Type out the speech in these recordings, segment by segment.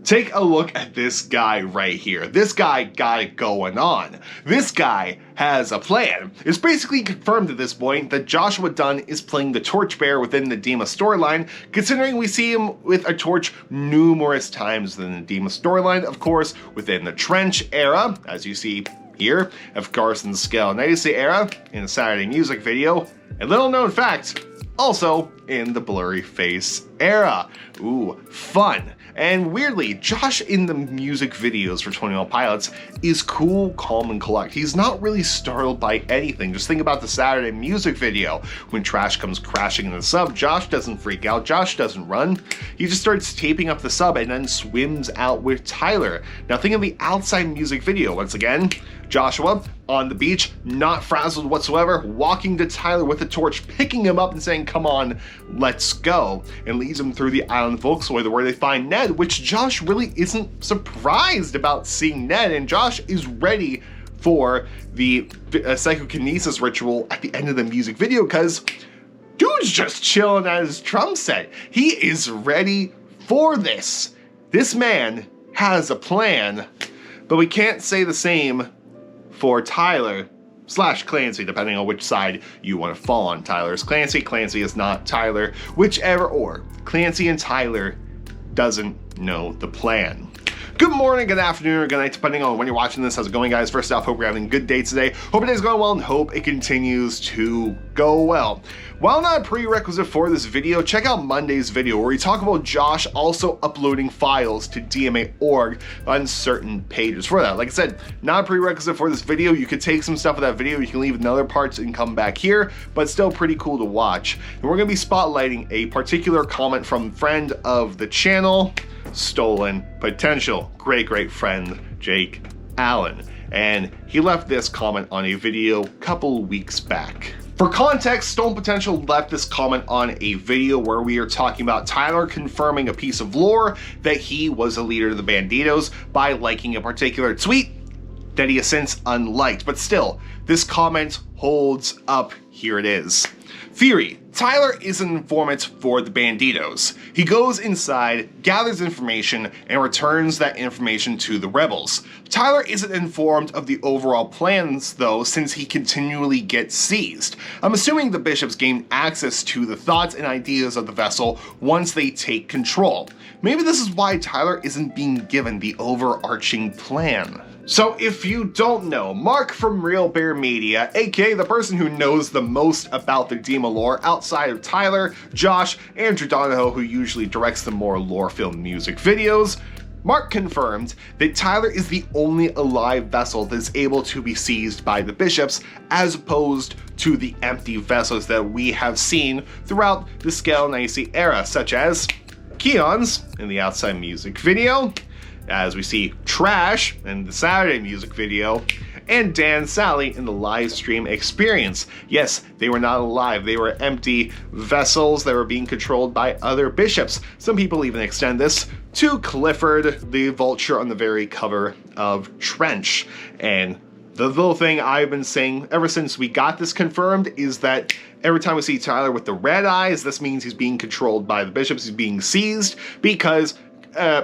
Take a look at this guy right here. This guy got it going on. This guy has a plan. It's basically confirmed at this point that Joshua Dunn is playing the torchbearer within the Dema storyline, considering we see him with a torch numerous times within the Dema storyline, of course, within the Trench era, as you see here, of course in the JLAndersonMusic era, in the Saturday music video, a little known fact, also in the Blurry Face era. Ooh, fun. And weirdly, Josh in the music videos for 21 Pilots is cool, calm, and collect. He's not really startled by anything. Just think about the Saturday music video. When trash comes crashing in the sub, Josh doesn't freak out, Josh doesn't run. He just starts taping up the sub and then swims out with Tyler. Now think of the outside music video. Once again, Joshua on the beach, not frazzled whatsoever, walking to Tyler with a torch, picking him up and saying, "Come on, let's go," and leads him through the island Volkswagen where they find Ned, which Josh really isn't surprised about seeing Ned, and Josh is ready for the psychokinesis ritual at the end of the music video because dude's just chilling at his drum set. He is ready for this. This man has a plan, but we can't say the same for Tyler / Clancy, depending on which side you want to fall on. Tyler is Clancy, Clancy is not Tyler, whichever, or Clancy and Tyler doesn't know the plan. Good morning, good afternoon, or good night, depending on when you're watching this. How's it going, guys? First off, hope you're having a good day today. Hope it is going well and hope it continues to go well. While not a prerequisite for this video, check out Monday's video where we talk about Josh also uploading files to DMA.org on certain pages for that. Like I said, not a prerequisite for this video. You could take some stuff of that video, you can leave in other parts and come back here, but still pretty cool to watch. And we're going to be spotlighting a particular comment from friend of the channel, Stolen Potential, great friend Jake Allen, and he left this comment on a video a couple weeks back. For context, Stolen Potential left this comment on a video where we are talking about Tyler confirming a piece of lore that he was a leader of the Banditos by liking a particular tweet that he has since unliked, but still, this comment holds up. Here it is. Theory: Tyler is an informant for the Banditos. He goes inside, gathers information, and returns that information to the rebels. Tyler isn't informed of the overall plans though, since he continually gets seized. I'm assuming the bishops gain access to the thoughts and ideas of the vessel once they take control. Maybe this is why Tyler isn't being given the overarching plan. So if you don't know, Mark from Real Bear Media, aka the person who knows the most about the Dema lore outside of Tyler, Josh, Andrew Donahoe, who usually directs the more lore-filled music videos, Mark confirmed that Tyler is the only alive vessel that is able to be seized by the bishops, as opposed to the empty vessels that we have seen throughout the JLAndersonMusic era, such as Keon's in the outside music video, as we see Trash in the Saturday music video, and Dan Sally in the live stream experience. Yes, they were not alive, they were empty vessels that were being controlled by other bishops. Some people even extend this to Clifford, the vulture on the very cover of Trench. And the little thing I've been saying ever since we got this confirmed is that every time we see Tyler with the red eyes, this means he's being controlled by the bishops, he's being seized, because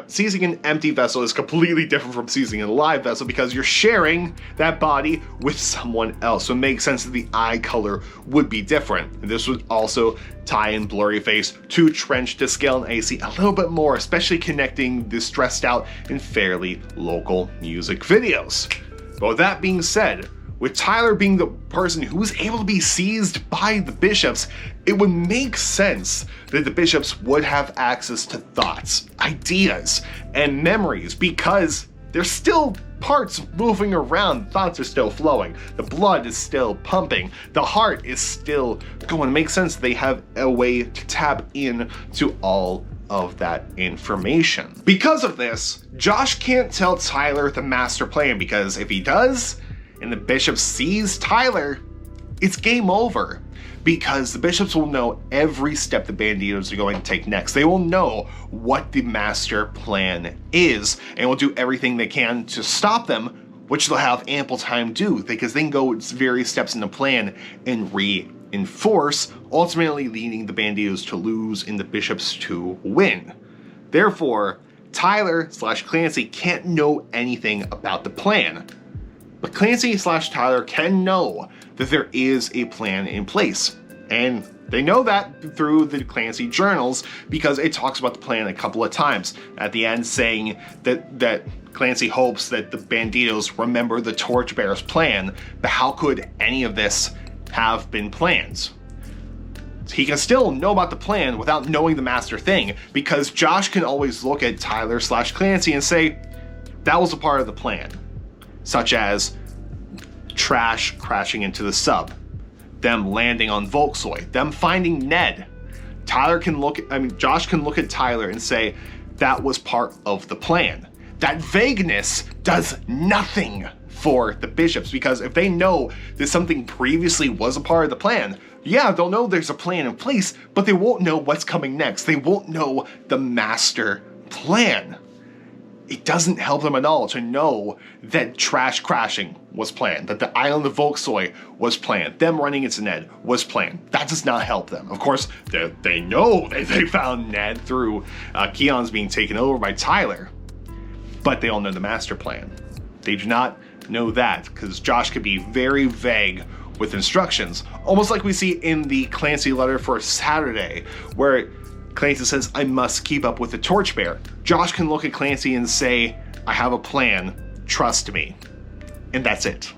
seizing an empty vessel is completely different from seizing a live vessel because you're sharing that body with someone else. So it makes sense that the eye color would be different. And this would also tie in Blurry Face to Trench to JLAndersonMusic a little bit more, especially connecting the stressed out and fairly local music videos. But with that being said, with Tyler being the person who was able to be seized by the bishops, it would make sense that the bishops would have access to thoughts, ideas, and memories because there's still parts moving around, thoughts are still flowing, the blood is still pumping, the heart is still going. It makes sense they have a way to tap in to all of that information. Because of this, Josh can't tell Tyler the master plan, because if he does, and the bishops seize Tyler, it's game over. Because the bishops will know every step the Banditos are going to take next. They will know what the master plan is, and will do everything they can to stop them, which they'll have ample time to do, because they can go various steps in the plan and reinforce, ultimately leading the Banditos to lose and the bishops to win. Therefore, Tyler / Clancy can't know anything about the plan. But Clancy / Tyler can know that there is a plan in place. And they know that through the Clancy journals because it talks about the plan a couple of times at the end, saying that Clancy hopes that the Banditos remember the Torchbearer's plan, but how could any of this have been planned? He can still know about the plan without knowing the master thing, because Josh can always look at Tyler / Clancy and say, that was a part of the plan. Such as trash crashing into the sub, them landing on Volksoy, them finding Ned. Josh can look at Tyler and say, that was part of the plan. That vagueness does nothing for the bishops, because if they know that something previously was a part of the plan, yeah, they'll know there's a plan in place, but they won't know what's coming next. They won't know the master plan. It doesn't help them at all to know that trash crashing was planned, that the island of Volksoy was planned, them running into Ned was planned. That does not help them. Of course, they know that they found Ned through Keon's being taken over by Tyler, but they all know the master plan. They do not know that, because Josh could be very vague with instructions, almost like we see in the Clancy letter for Saturday, where Clancy says, I must keep up with the Torchbearer. Josh can look at Clancy and say, I have a plan, trust me. And that's it.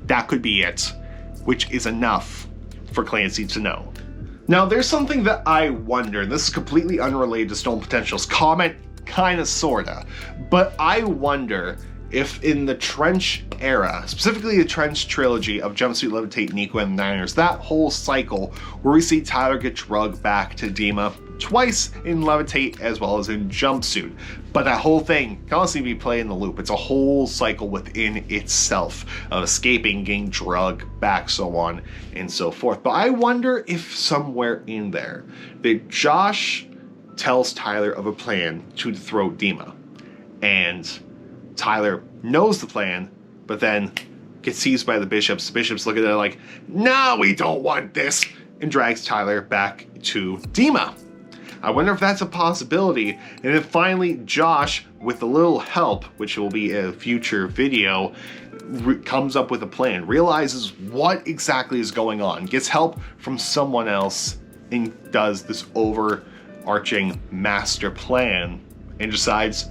That could be it, which is enough for Clancy to know. Now, there's something that I wonder, and this is completely unrelated to Stolen Potential's comment, kinda sorta, but I wonder if in the Trench era, specifically the Trench trilogy of Jumpsuit, Levitate, Nico, and the Niners, that whole cycle where we see Tyler get drugged back to Dema twice in Levitate as well as in Jumpsuit, but that whole thing can honestly be played in the loop. It's a whole cycle within itself of escaping, getting drugged back, so on and so forth. But I wonder if somewhere in there that Josh tells Tyler of a plan to throw Dema, and Tyler knows the plan, but then gets seized by the bishops. The bishops look at it like, no, we don't want this, and drags Tyler back to Dema. I wonder if that's a possibility. And then finally, Josh, with a little help, which will be a future video, comes up with a plan, realizes what exactly is going on, gets help from someone else, and does this overarching master plan, and decides,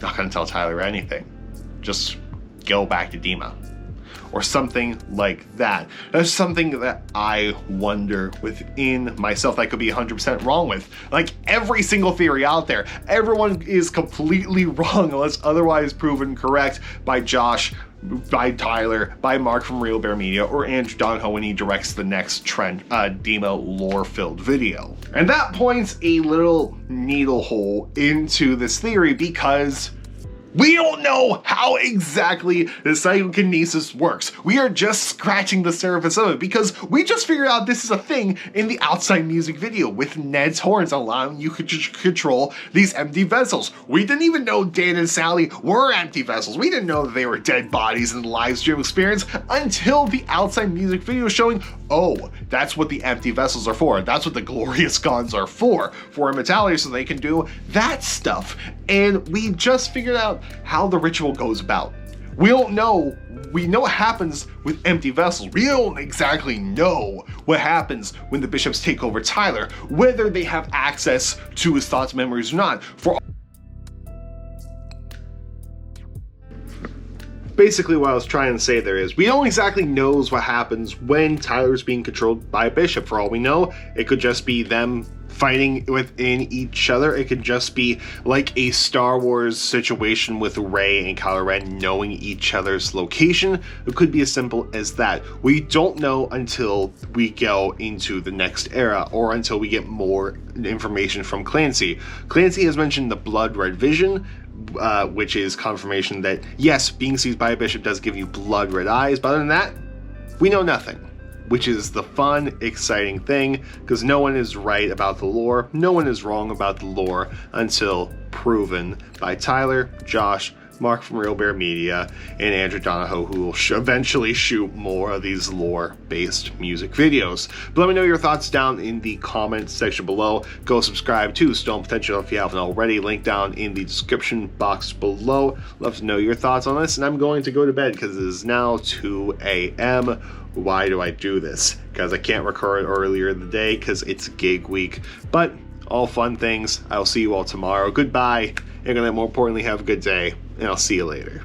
not gonna tell Tyler anything. Just go back to Dema. Or something like that. That's something that I wonder within myself that I could be 100% wrong with. Like every single theory out there, everyone is completely wrong unless otherwise proven correct by Josh, by Tyler, by Mark from Real Bear Media, or Andrew Donahoe when he directs the next Dema lore-filled video. And that points a little needle hole into this theory, because we don't know how exactly the psychokinesis works. We are just scratching the surface of it, because we just figured out this is a thing in the Outside Music video with Ned's horns allowing you to control these empty vessels. We didn't even know Dan and Sally were empty vessels. We didn't know that they were dead bodies in the live stream experience until the Outside Music video showing, oh, that's what the empty vessels are for. That's what the glorious guns are for immortality, so they can do that stuff. And we just figured out how the ritual goes about. We don't know. We know what happens with empty vessels. We don't exactly know what happens when the bishops take over Tyler, whether they have access to his thoughts, memories, or not. Basically, what I was trying to say there is, we don't exactly know what happens when Tyler's being controlled by a bishop. For all we know, it could just be them fighting within each other. It could just be like a Star Wars situation with Rey and Kylo Ren knowing each other's location. It could be as simple as that. We don't know until we go into the next era, or until we get more information from Clancy. Clancy has mentioned the blood red vision, which is confirmation that yes, being seized by a bishop does give you blood red eyes, but other than that, we know nothing. Which is the fun, exciting thing, because no one is right about the lore, no one is wrong about the lore until proven by Tyler, Josh, Mark from Real Bear Media, and Andrew Donahoe, who will eventually shoot more of these lore-based music videos. But let me know your thoughts down in the comments section below. Go subscribe to Stone Potential if you haven't already. Link down in the description box below. Love to know your thoughts on this, and I'm going to go to bed because it is now 2 a.m. Why do I do this? Because I can't record earlier in the day because it's gig week. But all fun things. I'll see you all tomorrow. Goodbye. And more importantly, have a good day, and I'll see you later.